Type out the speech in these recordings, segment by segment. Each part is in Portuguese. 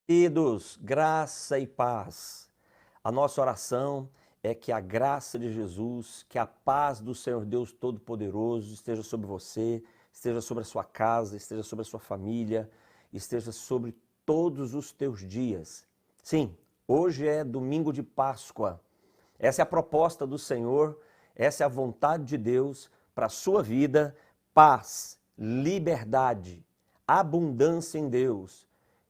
Queridos, graça e paz. A nossa oração é que a graça de Jesus, que a paz do Senhor Deus Todo-Poderoso esteja sobre você, esteja sobre a sua casa, esteja sobre a sua família, esteja sobre todos os teus dias. Sim, hoje é domingo de Páscoa. Essa é a proposta do Senhor, essa é a vontade de Deus para a sua vida: paz, liberdade, abundância em Deus,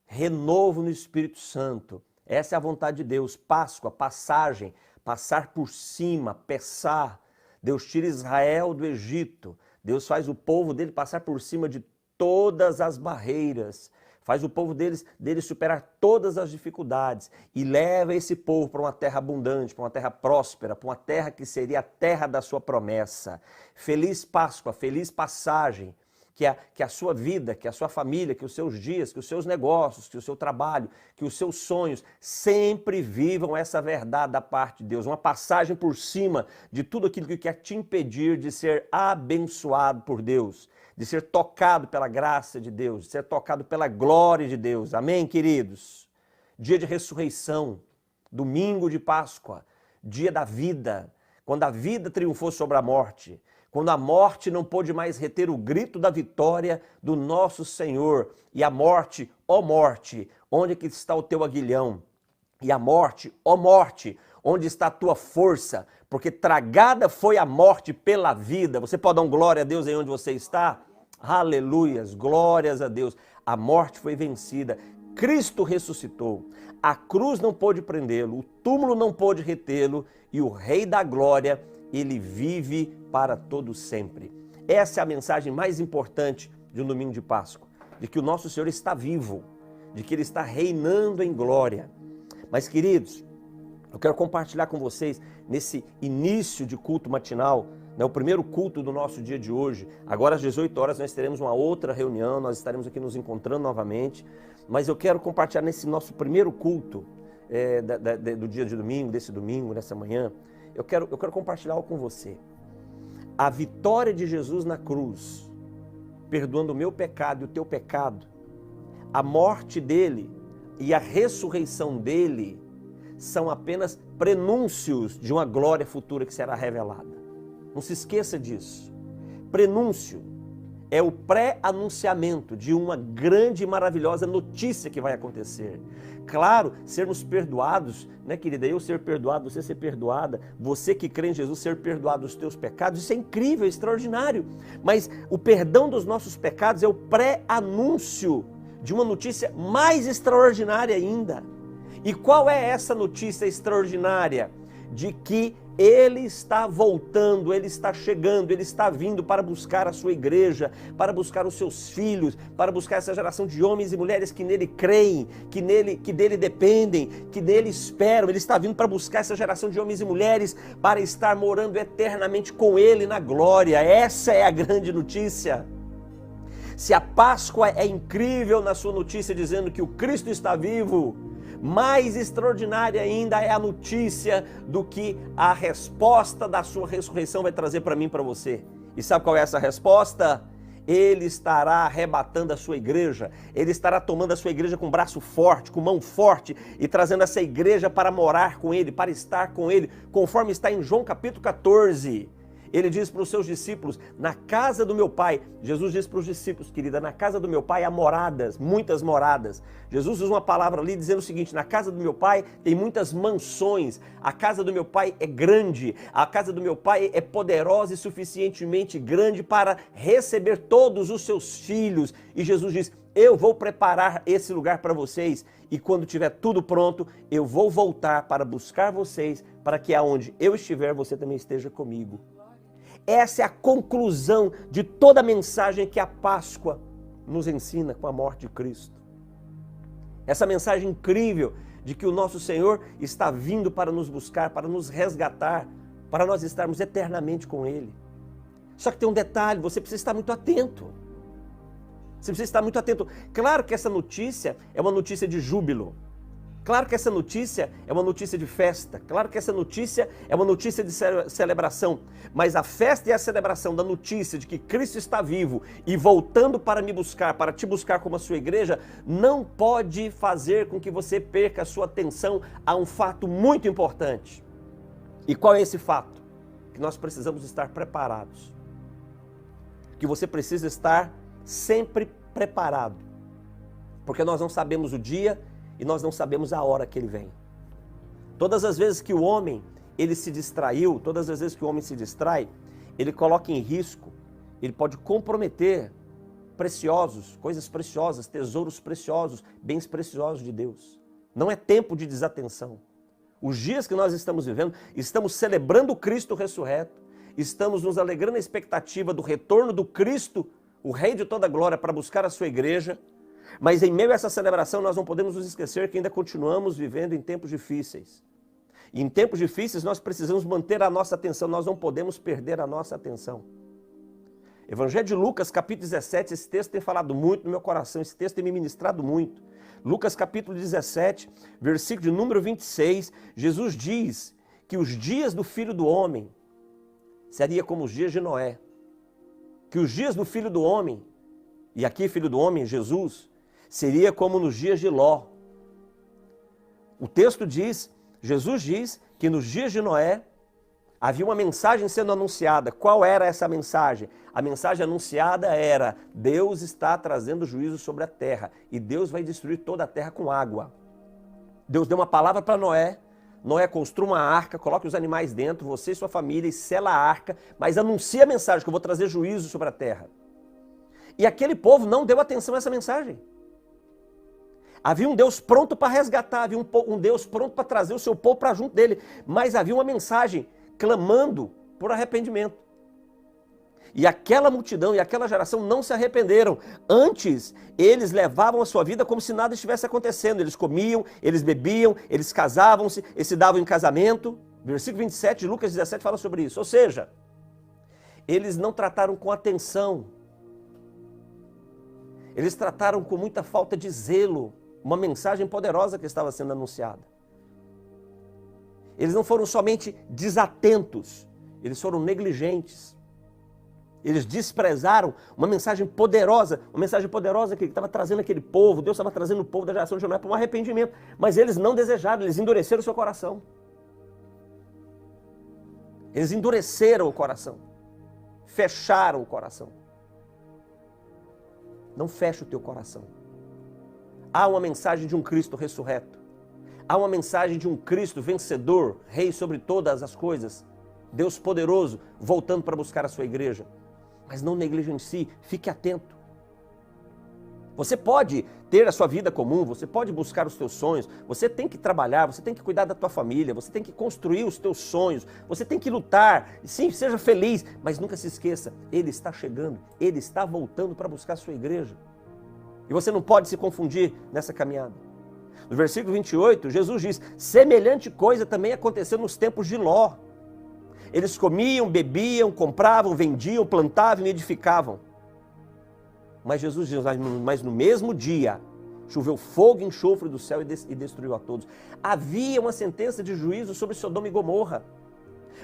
renovo no Espírito Santo. Essa é a vontade de Deus. Páscoa, passagem, passar por cima, pesar. Deus tira Israel do Egito. Deus faz o povo dele passar por cima de todas as barreiras. Faz o povo deles superar todas as dificuldades e leva esse povo para uma terra abundante, para uma terra próspera, para uma terra que seria a terra da sua promessa. Feliz Páscoa, feliz passagem. Que a sua vida, que a sua família, que os seus dias, que os seus negócios, que o seu trabalho, que os seus sonhos sempre vivam essa verdade da parte de Deus. Uma passagem por cima de tudo aquilo que quer te impedir de ser abençoado por Deus, de ser tocado pela graça de Deus, de ser tocado pela glória de Deus. Amém, queridos? Dia de ressurreição, domingo de Páscoa, dia da vida, quando a vida triunfou sobre a morte. Quando a morte não pôde mais reter o grito da vitória do nosso Senhor. E a morte, ó morte, onde é que está o teu aguilhão? E a morte, ó morte, onde está a tua força? Porque tragada foi a morte pela vida. Você pode dar um glória a Deus aí onde você está? Aleluias, glórias a Deus. A morte foi vencida. Cristo ressuscitou. A cruz não pôde prendê-lo, o túmulo não pôde retê-lo e o Rei da Glória, ele vive para todo sempre. Essa é a mensagem mais importante de um domingo de Páscoa, de que o nosso Senhor está vivo, de que Ele está reinando em glória. Mas, queridos, eu quero compartilhar com vocês, nesse início de culto matinal, o primeiro culto do nosso dia de hoje. Agora às 18 horas nós teremos uma outra reunião, nós estaremos aqui nos encontrando novamente, mas eu quero compartilhar nesse nosso primeiro culto do dia de domingo, desse domingo, nessa manhã. Eu quero compartilhar algo com você. A vitória de Jesus na cruz, perdoando o meu pecado e o teu pecado, a morte dele e a ressurreição dele são apenas prenúncios de uma glória futura que será revelada. Não se esqueça disso. Prenúncio é o pré-anunciamento de uma grande e maravilhosa notícia que vai acontecer. Claro, sermos perdoados, né, querida? Eu ser perdoado, você ser perdoada, você que crê em Jesus ser perdoado dos teus pecados, isso é incrível, é extraordinário. Mas o perdão dos nossos pecados é o pré-anúncio de uma notícia mais extraordinária ainda. E qual é essa notícia extraordinária? De que Ele está voltando, Ele está chegando, Ele está vindo para buscar a sua igreja, para buscar os seus filhos, para buscar essa geração de homens e mulheres que nele creem, que dele dependem, que nele esperam. Ele está vindo para buscar essa geração de homens e mulheres para estar morando eternamente com Ele na glória. Essa é a grande notícia. Se a Páscoa é incrível na sua notícia dizendo que o Cristo está vivo, mais extraordinária ainda é a notícia do que a resposta da sua ressurreição vai trazer para mim e para você. E sabe qual é essa resposta? Ele estará arrebatando a sua igreja, Ele estará tomando a sua igreja com braço forte, com mão forte e trazendo essa igreja para morar com Ele, para estar com Ele, conforme está em João capítulo 14. Ele diz para os seus discípulos: na casa do meu pai, Jesus diz para os discípulos, querida, na casa do meu pai há moradas, muitas moradas. Jesus usa uma palavra ali dizendo o seguinte: na casa do meu pai tem muitas mansões, a casa do meu pai é grande, a casa do meu pai é poderosa e suficientemente grande para receber todos os seus filhos. E Jesus diz: eu vou preparar esse lugar para vocês e quando tiver tudo pronto, eu vou voltar para buscar vocês, para que aonde eu estiver, você também esteja comigo. Essa é a conclusão de toda a mensagem que a Páscoa nos ensina com a morte de Cristo. Essa mensagem incrível de que o nosso Senhor está vindo para nos buscar, para nos resgatar, para nós estarmos eternamente com Ele. Só que tem um detalhe, você precisa estar muito atento. Você precisa estar muito atento. Claro que essa notícia é uma notícia de júbilo. Claro que essa notícia é uma notícia de festa, claro que essa notícia é uma notícia de celebração, mas a festa e a celebração da notícia de que Cristo está vivo e voltando para me buscar, para te buscar como a sua igreja, não pode fazer com que você perca a sua atenção a um fato muito importante. E qual é esse fato? Que nós precisamos estar preparados. Que você precisa estar sempre preparado. Porque nós não sabemos o dia e nós não sabemos a hora que ele vem. Todas as vezes que o homem, ele se distraiu, todas as vezes que o homem se distrai, ele coloca em risco, ele pode comprometer preciosos, coisas preciosas, tesouros preciosos, bens preciosos de Deus. Não é tempo de desatenção. Os dias que nós estamos vivendo, estamos celebrando o Cristo ressurreto, estamos nos alegrando na expectativa do retorno do Cristo, o Rei de toda glória, para buscar a sua igreja. Mas em meio a essa celebração nós não podemos nos esquecer que ainda continuamos vivendo em tempos difíceis. E em tempos difíceis nós precisamos manter a nossa atenção, nós não podemos perder a nossa atenção. Evangelho de Lucas, capítulo 17, esse texto tem falado muito no meu coração, esse texto tem me ministrado muito. Lucas capítulo 17, versículo de número 26, Jesus diz que os dias do Filho do Homem seria como os dias de Noé. Que os dias do Filho do Homem, e aqui Filho do Homem, Jesus, seria como nos dias de Ló. O texto diz, Jesus diz que nos dias de Noé havia uma mensagem sendo anunciada. Qual era essa mensagem? A mensagem anunciada era: Deus está trazendo juízo sobre a terra e Deus vai destruir toda a terra com água. Deus deu uma palavra para Noé. Noé, construa uma arca, coloque os animais dentro, você e sua família, e sela a arca, mas anuncia a mensagem que eu vou trazer juízo sobre a terra. E aquele povo não deu atenção a essa mensagem. Havia um Deus pronto para resgatar, havia um Deus pronto para trazer o seu povo para junto dele, mas havia uma mensagem clamando por arrependimento. E aquela multidão e aquela geração não se arrependeram. Antes, eles levavam a sua vida como se nada estivesse acontecendo. Eles comiam, eles bebiam, eles casavam-se, eles se davam em casamento. Versículo 27 de Lucas 17 fala sobre isso. Ou seja, eles não trataram com atenção. Eles trataram com muita falta de zelo uma mensagem poderosa que estava sendo anunciada. Eles não foram somente desatentos, eles foram negligentes. Eles desprezaram uma mensagem poderosa que estava trazendo aquele povo, Deus estava trazendo o povo da geração de Noé para um arrependimento, mas eles não desejaram, eles endureceram o seu coração. Eles endureceram o coração, fecharam o coração. Não feche o teu coração. Há uma mensagem de um Cristo ressurreto. Há uma mensagem de um Cristo vencedor, Rei sobre todas as coisas, Deus poderoso, voltando para buscar a sua igreja. Mas não negligencie, fique atento. Você pode ter a sua vida comum, você pode buscar os teus sonhos, você tem que trabalhar, você tem que cuidar da tua família, você tem que construir os teus sonhos, você tem que lutar, sim, seja feliz, mas nunca se esqueça, Ele está chegando, Ele está voltando para buscar a sua igreja. E você não pode se confundir nessa caminhada. No versículo 28, Jesus diz, semelhante coisa também aconteceu nos tempos de Ló. Eles comiam, bebiam, compravam, vendiam, plantavam e edificavam. Mas Jesus diz, mas no mesmo dia, choveu fogo e enxofre do céu e destruiu a todos. Havia uma sentença de juízo sobre Sodoma e Gomorra.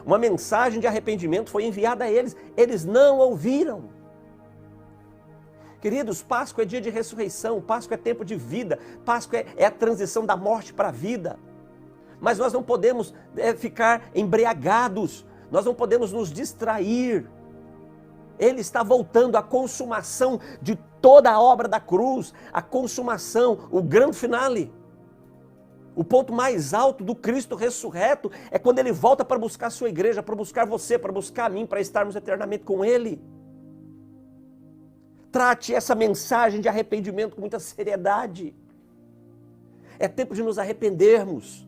Uma mensagem de arrependimento foi enviada a eles. Eles não ouviram. Queridos, Páscoa é dia de ressurreição, Páscoa é tempo de vida, Páscoa é a transição da morte para a vida. Mas nós não podemos ficar embriagados, nós não podemos nos distrair. Ele está voltando, a consumação de toda a obra da cruz, a consumação, o grande finale. O ponto mais alto do Cristo ressurreto é quando Ele volta para buscar a sua igreja, para buscar você, para buscar a mim, para estarmos eternamente com Ele. Trate essa mensagem de arrependimento com muita seriedade. É tempo de nos arrependermos.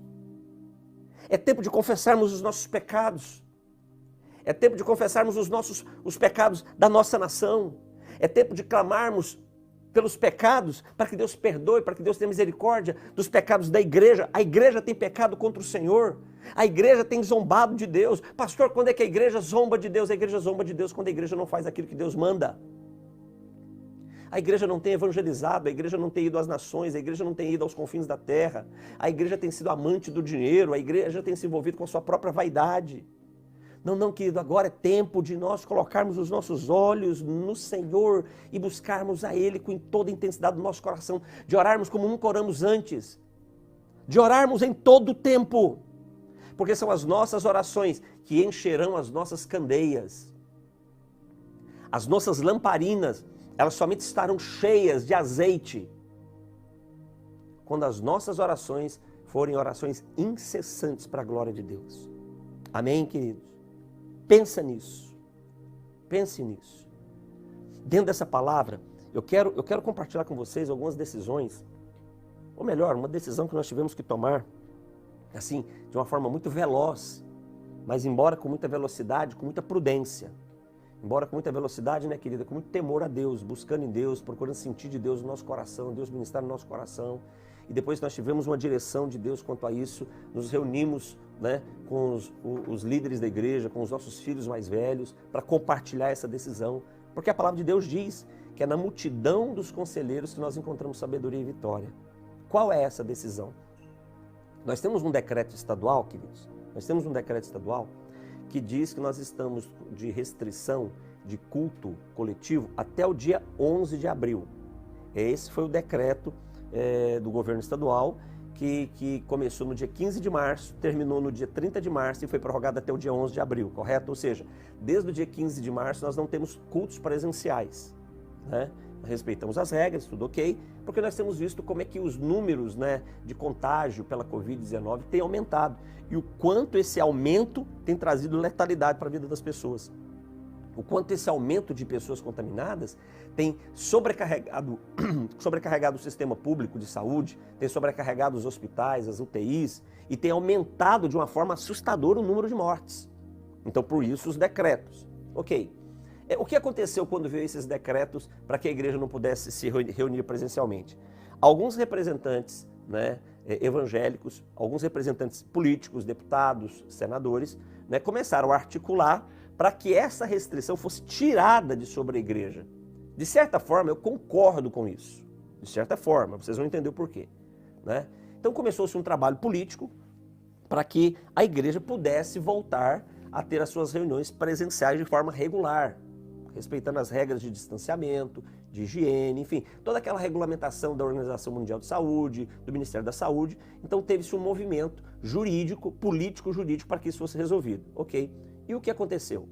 É tempo de confessarmos os nossos pecados. É tempo de confessarmos os pecados da nossa nação. É tempo de clamarmos pelos pecados para que Deus perdoe, para que Deus tenha misericórdia dos pecados da igreja. A igreja tem pecado contra o Senhor. A igreja tem zombado de Deus. Pastor, quando é que a igreja zomba de Deus? A igreja zomba de Deus quando a igreja não faz aquilo que Deus manda. A igreja não tem evangelizado, a igreja não tem ido às nações, a igreja não tem ido aos confins da terra, a igreja tem sido amante do dinheiro, a igreja tem se envolvido com a sua própria vaidade. Não, não, querido, agora é tempo de nós colocarmos os nossos olhos no Senhor e buscarmos a Ele com toda a intensidade do nosso coração, de orarmos como nunca oramos antes, de orarmos em todo o tempo, porque são as nossas orações que encherão as nossas candeias. As nossas lamparinas, elas somente estarão cheias de azeite quando as nossas orações forem orações incessantes para a glória de Deus. Amém, queridos? Pensa nisso. Pense nisso. Dentro dessa palavra, eu quero compartilhar com vocês algumas decisões, ou melhor, uma decisão que nós tivemos que tomar, assim, de uma forma muito veloz, mas embora com muita velocidade, com muita prudência. Embora com muita velocidade, né, querida, com muito temor a Deus, buscando em Deus, procurando sentir de Deus no nosso coração, Deus ministrar no nosso coração. E depois nós tivemos uma direção de Deus quanto a isso, nos reunimos, né, com os líderes da igreja, com os nossos filhos mais velhos, para compartilhar essa decisão. Porque a palavra de Deus diz que é na multidão dos conselheiros que nós encontramos sabedoria e vitória. Qual é essa decisão? Nós temos um decreto estadual, queridos, nós temos um decreto estadual que diz que nós estamos de restrição de culto coletivo até o dia 11 de abril. Esse foi o decreto do governo estadual que começou no dia 15 de março, terminou no dia 30 de março e foi prorrogado até o dia 11 de abril, correto? Ou seja, desde o dia 15 de março nós não temos cultos presenciais, né? Respeitamos as regras, tudo ok, porque nós temos visto como é que os números, né, de contágio pela Covid-19 têm aumentado e o quanto esse aumento tem trazido letalidade para a vida das pessoas. O quanto esse aumento de pessoas contaminadas tem sobrecarregado o sistema público de saúde, tem sobrecarregado os hospitais, as UTIs e tem aumentado de uma forma assustadora o número de mortes. Então, por isso, os decretos. Ok. O que aconteceu quando veio esses decretos para que a igreja não pudesse se reunir presencialmente? Alguns representantes, né, evangélicos, alguns representantes políticos, deputados, senadores, né, começaram a articular para que essa restrição fosse tirada de sobre a igreja. De certa forma, eu concordo com isso. De certa forma, vocês vão entender o porquê, né? Então começou-se um trabalho político para que a igreja pudesse voltar a ter as suas reuniões presenciais de forma regular, respeitando as regras de distanciamento, de higiene, enfim, toda aquela regulamentação da Organização Mundial de Saúde, do Ministério da Saúde. Então teve-se um movimento jurídico, político-jurídico para que isso fosse resolvido. Ok. E o que aconteceu?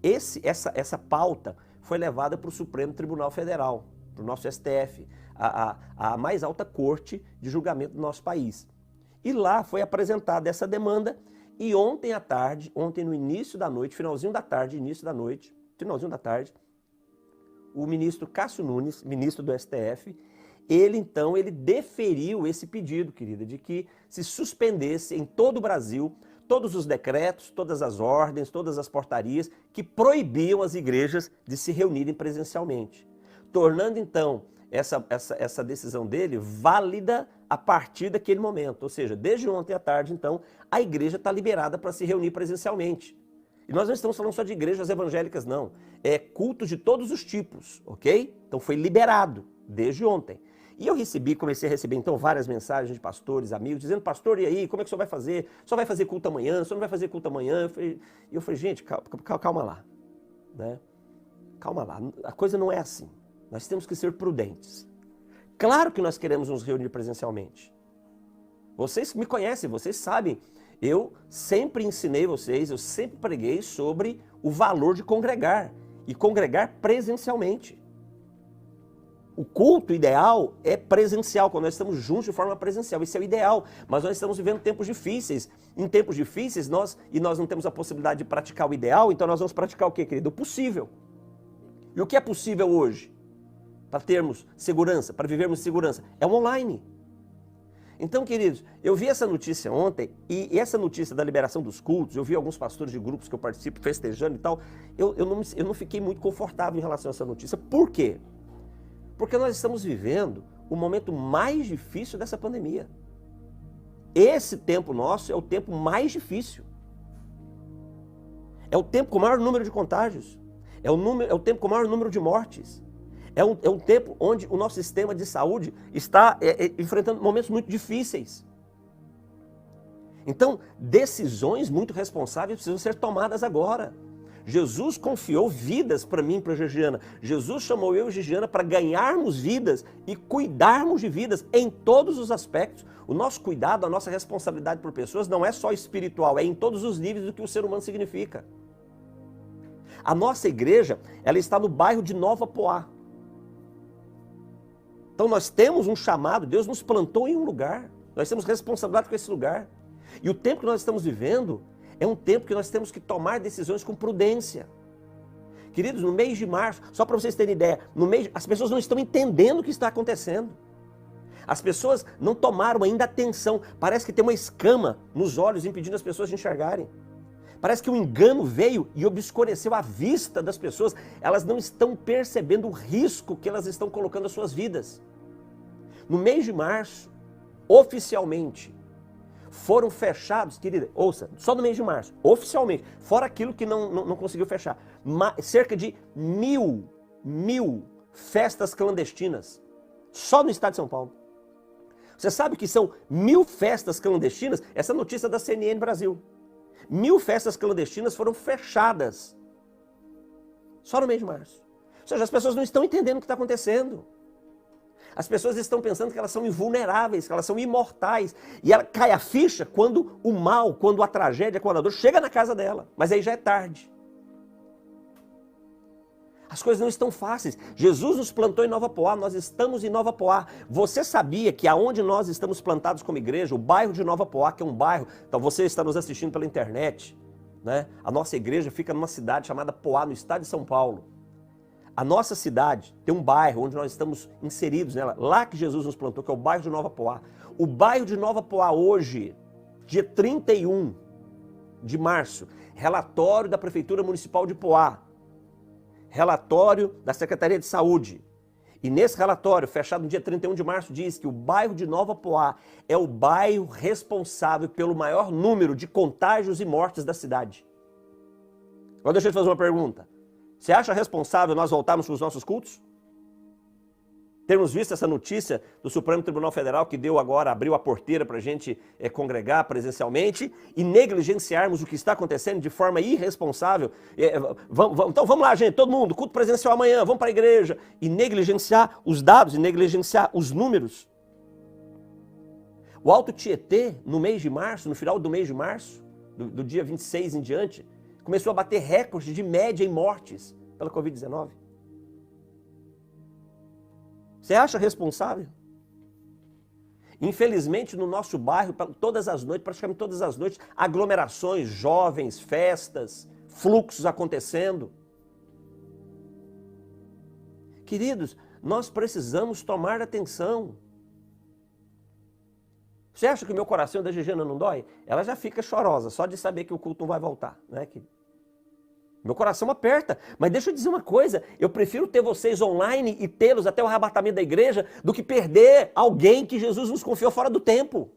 Essa pauta foi levada para o Supremo Tribunal Federal, para o nosso STF, a mais alta corte de julgamento do nosso país. E lá foi apresentada essa demanda e ontem à tarde, ontem no início da noite, finalzinho da tarde, o ministro Cássio Nunes, ministro do STF, ele deferiu esse pedido, querida, de que se suspendesse em todo o Brasil todos os decretos, todas as ordens, todas as portarias que proibiam as igrejas de se reunirem presencialmente, tornando então essa decisão dele válida a partir daquele momento. Ou seja, desde ontem à tarde, então, a igreja está liberada para se reunir presencialmente. E nós não estamos falando só de igrejas evangélicas, não. É cultos de todos os tipos, ok? Então foi liberado desde ontem. E eu comecei a receber então várias mensagens de pastores, amigos, dizendo: pastor, e aí, como é que o senhor vai fazer? O senhor vai fazer culto amanhã? O senhor não vai fazer culto amanhã? E eu falei, gente, calma lá, né? Calma lá, a coisa não é assim. Nós temos que ser prudentes. Claro que nós queremos nos reunir presencialmente. Vocês me conhecem, vocês sabem. Eu sempre ensinei vocês, eu sempre preguei sobre o valor de congregar e congregar presencialmente. O culto ideal é presencial, quando nós estamos juntos de forma presencial, isso é o ideal, mas nós estamos vivendo tempos difíceis. Em tempos difíceis, nós não temos a possibilidade de praticar o ideal, então nós vamos praticar o quê, querido? O possível. E o que é possível hoje? Para termos segurança, para vivermos segurança, é o online. Então, queridos, eu vi essa notícia ontem, e essa notícia da liberação dos cultos, eu vi alguns pastores de grupos que eu participo festejando e tal, eu não fiquei muito confortável em relação a essa notícia. Por quê? Porque nós estamos vivendo o momento mais difícil dessa pandemia. Esse tempo nosso é o tempo mais difícil. É o tempo com o maior número de contágios. É o tempo com o maior número de mortes. É um tempo onde o nosso sistema de saúde está enfrentando momentos muito difíceis. Então, decisões muito responsáveis precisam ser tomadas agora. Jesus confiou vidas para mim e para a Gigiana. Jesus chamou eu e a Gigiana para ganharmos vidas e cuidarmos de vidas em todos os aspectos. O nosso cuidado, a nossa responsabilidade por pessoas não é só espiritual, é em todos os níveis do que o ser humano significa. A nossa igreja, ela está no bairro de Nova Poá. Então nós temos um chamado, Deus nos plantou em um lugar, nós temos responsabilidade com esse lugar. E o tempo que nós estamos vivendo é um tempo que nós temos que tomar decisões com prudência. Queridos, no mês de março, só para vocês terem ideia, as pessoas não estão entendendo o que está acontecendo. As pessoas não tomaram ainda atenção. Parece que tem uma escama nos olhos impedindo as pessoas de enxergarem. Parece que o engano veio e obscureceu a vista das pessoas. Elas não estão percebendo o risco que elas estão colocando às suas vidas. No mês de março, oficialmente, foram fechados, querida, ouça, só no mês de março, oficialmente, fora aquilo que não conseguiu fechar, cerca de mil festas clandestinas, só no estado de São Paulo. Você sabe que são 1000 festas clandestinas? Essa notícia é da CNN Brasil. 1000 festas clandestinas foram fechadas, só no mês de março. Ou seja, as pessoas não estão entendendo o que está acontecendo. As pessoas estão pensando que elas são invulneráveis, que elas são imortais. E ela cai a ficha quando o mal, quando a tragédia, quando a dor chega na casa dela. Mas aí já é tarde. As coisas não estão fáceis. Jesus nos plantou em Nova Poá, nós estamos em Nova Poá. Você sabia que aonde nós estamos plantados como igreja, o bairro de Nova Poá, que é um bairro, então você está nos assistindo pela internet, né? A nossa igreja fica numa cidade chamada Poá, no estado de São Paulo. A nossa cidade tem um bairro onde nós estamos inseridos nela, lá que Jesus nos plantou, que é o bairro de Nova Poá. O bairro de Nova Poá hoje, dia 31 de março, relatório da Prefeitura Municipal de Poá, relatório da Secretaria de Saúde. E nesse relatório, fechado no dia 31 de março, diz que o bairro de Nova Poá é o bairro responsável pelo maior número de contágios e mortes da cidade. Agora deixa eu te fazer uma pergunta. Você acha responsável nós voltarmos para os nossos cultos? Termos visto essa notícia do Supremo Tribunal Federal que abriu a porteira para a gente congregar presencialmente e negligenciarmos o que está acontecendo de forma irresponsável. Então vamos lá, gente, todo mundo, culto presencial amanhã, vamos para a igreja. E negligenciar os dados, e negligenciar os números. O Alto Tietê, no mês de março, no final do mês de março, do dia 26 em diante, começou a bater recorde de média em mortes pela Covid-19. Você acha responsável? Infelizmente, no nosso bairro, todas as noites, praticamente todas as noites, aglomerações, jovens, festas, fluxos acontecendo. Queridos, nós precisamos tomar atenção. Você acha que o meu coração da Gigiana não dói? Ela já fica chorosa, só de saber que o culto não vai voltar, né? Meu coração aperta, mas deixa eu dizer uma coisa, eu prefiro ter vocês online e tê-los até o arrebatamento da igreja do que perder alguém que Jesus nos confiou fora do tempo.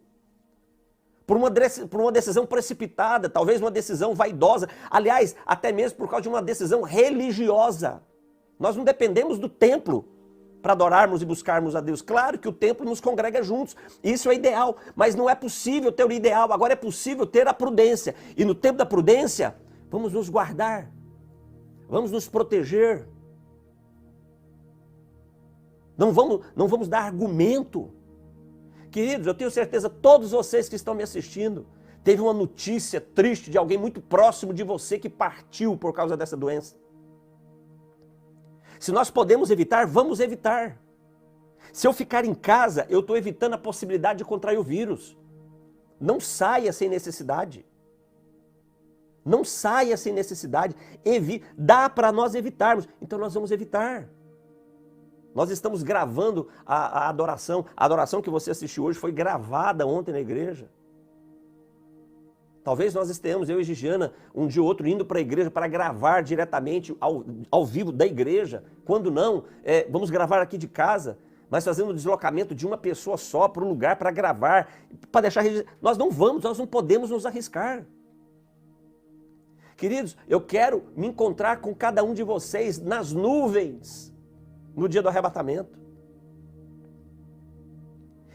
Por uma decisão precipitada, talvez uma decisão vaidosa, aliás, até mesmo por causa de uma decisão religiosa. Nós não dependemos do templo para adorarmos e buscarmos a Deus. Claro que o templo nos congrega juntos, isso é ideal, mas não é possível ter o ideal, agora é possível ter a prudência. E no tempo da prudência, vamos nos guardar, vamos nos proteger. Não vamos dar argumento. Queridos, eu tenho certeza, todos vocês que estão me assistindo, teve uma notícia triste de alguém muito próximo de você que partiu por causa dessa doença. Se nós podemos evitar, vamos evitar. Se eu ficar em casa, eu estou evitando a possibilidade de contrair o vírus. Não saia sem necessidade. Não saia sem necessidade. Dá para nós evitarmos. Então nós vamos evitar. Nós estamos gravando a adoração. A adoração que você assistiu hoje foi gravada ontem na igreja. Talvez nós estejamos, eu e Gigiana, um dia ou outro, indo para a igreja para gravar diretamente ao vivo da igreja. Quando não, vamos gravar aqui de casa, mas fazendo o deslocamento de uma pessoa só para o lugar para gravar, para deixar... Nós não podemos nos arriscar. Queridos, eu quero me encontrar com cada um de vocês nas nuvens. no dia do arrebatamento.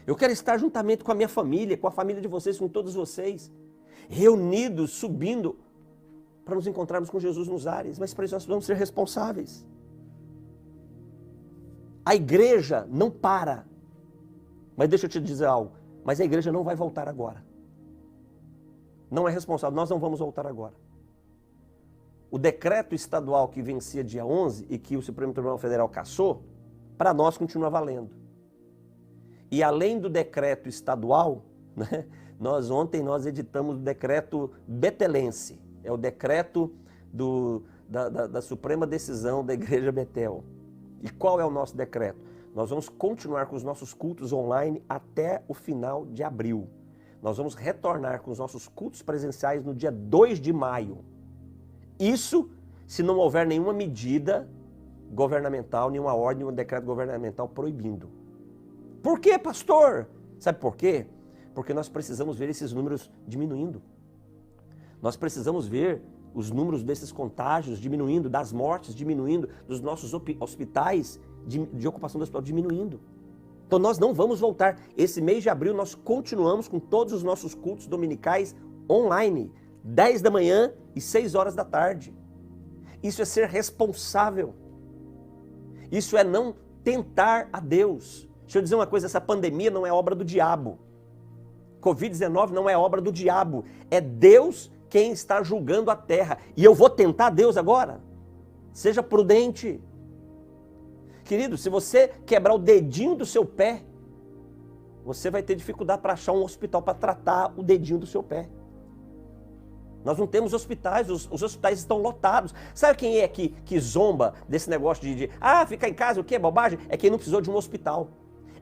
Eu quero estar juntamente com a minha família, com a família de vocês, com todos vocês, reunidos, subindo, para nos encontrarmos com Jesus nos ares. Mas para isso nós vamos ser responsáveis. A igreja não para. Mas deixa eu te dizer algo. Mas a igreja não vai voltar agora. Não é responsável. Nós não vamos voltar agora. O decreto estadual que vencia dia 11 e que o Supremo Tribunal Federal cassou, para nós continua valendo. E além do decreto estadual, né, ontem nós editamos o decreto betelense. É o decreto da Suprema Decisão da Igreja Betel. E qual é o nosso decreto? Nós vamos continuar com os nossos cultos online até o final de abril. Nós vamos retornar com os nossos cultos presenciais no dia 2 de maio. Isso se não houver nenhuma medida governamental, nenhuma ordem, nenhum decreto governamental proibindo. Por quê, pastor? Sabe por quê? Porque nós precisamos ver esses números diminuindo. Nós precisamos ver os números desses contágios diminuindo, das mortes diminuindo, dos nossos hospitais de ocupação do hospital diminuindo. Então nós não vamos voltar. Esse mês de abril nós continuamos com todos os nossos cultos dominicais online, 10 da manhã e 6 horas da tarde. Isso é ser responsável. Isso é não tentar a Deus. Deixa eu dizer uma coisa, essa pandemia não é obra do diabo. Covid-19 não é obra do diabo. É Deus quem está julgando a terra. E eu vou tentar Deus agora? Seja prudente. Querido, se você quebrar o dedinho do seu pé, você vai ter dificuldade para achar um hospital para tratar o dedinho do seu pé. Nós não temos hospitais, os hospitais estão lotados. Sabe quem é que zomba desse negócio de ficar em casa, o que é bobagem? É quem não precisou de um hospital.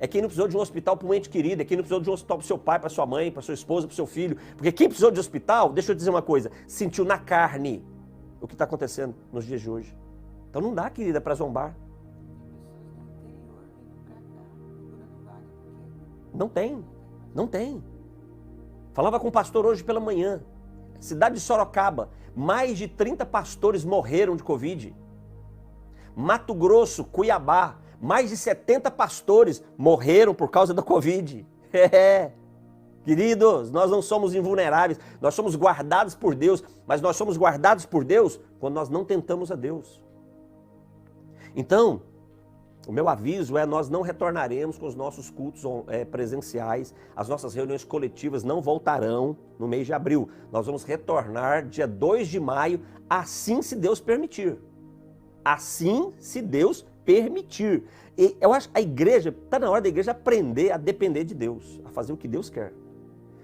É quem não precisou de um hospital para um ente querido, é quem não precisou de um hospital para o seu pai, para sua mãe, para sua esposa, para o seu filho. Porque quem precisou de hospital, deixa eu dizer uma coisa, sentiu na carne o que está acontecendo nos dias de hoje. Então não dá, querida, para zombar. Não tem, não tem. Falava com um pastor hoje pela manhã, cidade de Sorocaba, mais de 30 pastores morreram de Covid. Mato Grosso, Cuiabá, mais de 70 pastores morreram por causa da Covid. Queridos, nós não somos invulneráveis, nós somos guardados por Deus, mas nós somos guardados por Deus quando nós não tentamos a Deus. Então, o meu aviso é: nós não retornaremos com os nossos cultos presenciais, as nossas reuniões coletivas não voltarão no mês de abril. Nós vamos retornar dia 2 de maio, assim se Deus permitir. Assim se Deus permitir. E eu acho que a igreja, está na hora da igreja aprender a depender de Deus, a fazer o que Deus quer.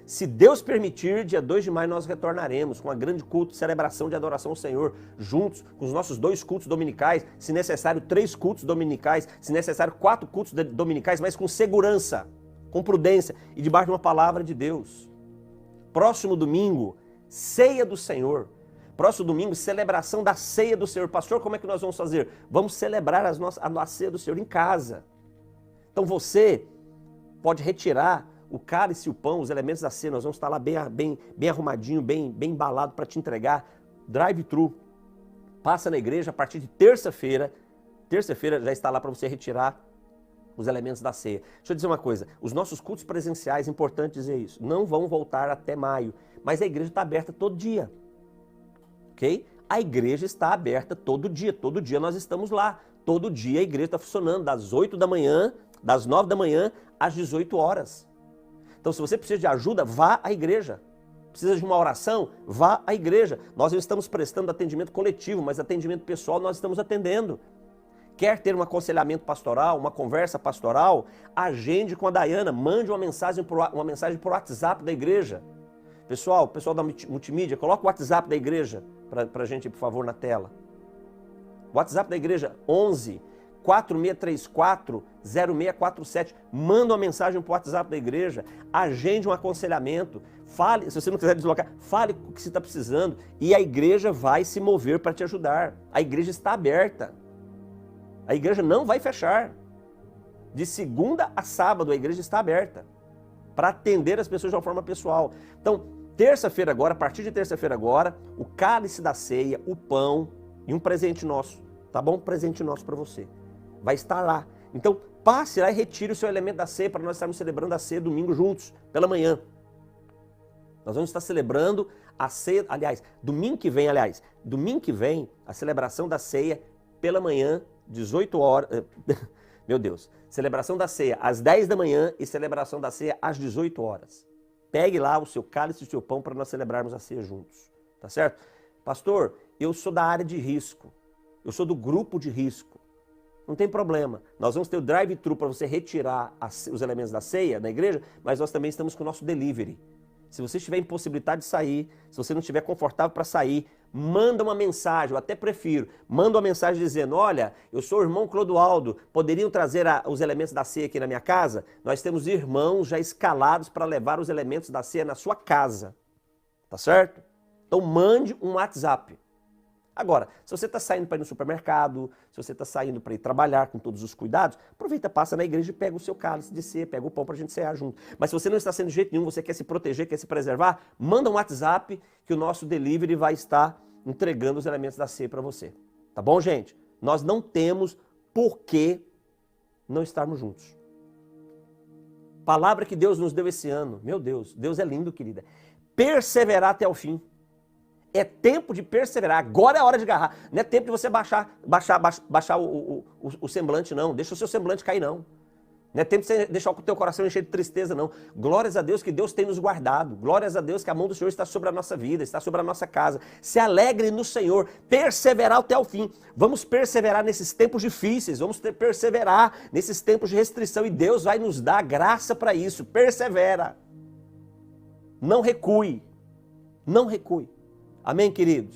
Se Deus permitir, dia 2 de maio nós retornaremos com um grande culto, celebração de adoração ao Senhor, juntos com os nossos 2 cultos dominicais, se necessário 3 cultos dominicais, se necessário 4 cultos dominicais, mas com segurança, com prudência e debaixo de uma palavra de Deus. Próximo domingo, ceia do Senhor. Próximo domingo, celebração da ceia do Senhor. Pastor, como é que nós vamos fazer? Vamos celebrar a ceia do Senhor em casa. Então você pode retirar o cálice e o pão, os elementos da ceia, nós vamos estar lá bem arrumadinho, bem embalado para te entregar. Drive-thru. Passa na igreja a partir de terça-feira. Terça-feira já está lá para você retirar os elementos da ceia. Deixa eu dizer uma coisa, os nossos cultos presenciais, importante dizer isso, não vão voltar até maio, mas a igreja está aberta todo dia. Ok? A igreja está aberta todo dia nós estamos lá. Todo dia a igreja está funcionando, das 8 da manhã, das 9 da manhã às 18 horas. Então, se você precisa de ajuda, vá à igreja. Precisa de uma oração? Vá à igreja. Nós não estamos prestando atendimento coletivo, mas atendimento pessoal nós estamos atendendo. Quer ter um aconselhamento pastoral, uma conversa pastoral? Agende com a Dayana, mande uma mensagem por WhatsApp da igreja. Pessoal da multimídia, coloca o WhatsApp da igreja para a gente, por favor, na tela. WhatsApp da igreja, 11 4634 0647. Manda uma mensagem para o WhatsApp da igreja, agende um aconselhamento, fale, se você não quiser deslocar, fale o que você está precisando e a igreja vai se mover para te ajudar. A igreja está aberta. A igreja não vai fechar. De segunda a sábado a igreja está aberta para atender as pessoas de uma forma pessoal. Então, terça-feira agora, a partir de terça-feira agora, o cálice da ceia, o pão e um presente nosso, tá bom? Um presente nosso para você. vai estar lá. Então, passe lá e retire o seu elemento da ceia para nós estarmos celebrando a ceia domingo juntos, pela manhã. Nós vamos estar celebrando a ceia, domingo que vem, a celebração da ceia pela manhã, 18 horas, meu Deus, celebração da ceia às 10 da manhã e celebração da ceia às 18 horas. Pegue lá o seu cálice e o seu pão para nós celebrarmos a ceia juntos, tá certo? Pastor, eu sou da área de risco, eu sou do grupo de risco. Não tem problema, nós vamos ter o drive-thru para você retirar os elementos da ceia na igreja, mas nós também estamos com o nosso delivery. Se você estiver impossibilitado de sair, se você não estiver confortável para sair, manda uma mensagem, eu até prefiro, manda uma mensagem dizendo, olha, eu sou o irmão Clodoaldo, poderiam trazer os elementos da ceia aqui na minha casa? Nós temos irmãos já escalados para levar os elementos da ceia na sua casa, tá certo? Então mande um WhatsApp. Agora, se você está saindo para ir no supermercado, se você está saindo para ir trabalhar com todos os cuidados, aproveita, passa na igreja e pega o seu cálice de ceia, pega o pão para a gente cear junto. Mas se você não está sendo de jeito nenhum, você quer se proteger, quer se preservar, manda um WhatsApp que o nosso delivery vai estar entregando os elementos da ceia para você. Tá bom, gente? Nós não temos por que não estarmos juntos. Palavra que Deus nos deu esse ano. Meu Deus, Deus é lindo, querida. Perseverar até o fim. É tempo de perseverar, agora é a hora de agarrar. Não é tempo de você baixar o semblante, não. Deixa o seu semblante cair, não. Não é tempo de você deixar o teu coração encher de tristeza, não. Glórias a Deus que Deus tem nos guardado. Glórias a Deus que a mão do Senhor está sobre a nossa vida, está sobre a nossa casa. Se alegre no Senhor, perseverar até o fim. Vamos perseverar nesses tempos difíceis, vamos perseverar nesses tempos de restrição e Deus vai nos dar graça para isso. Persevera. Não recue. Não recue. Amém, queridos?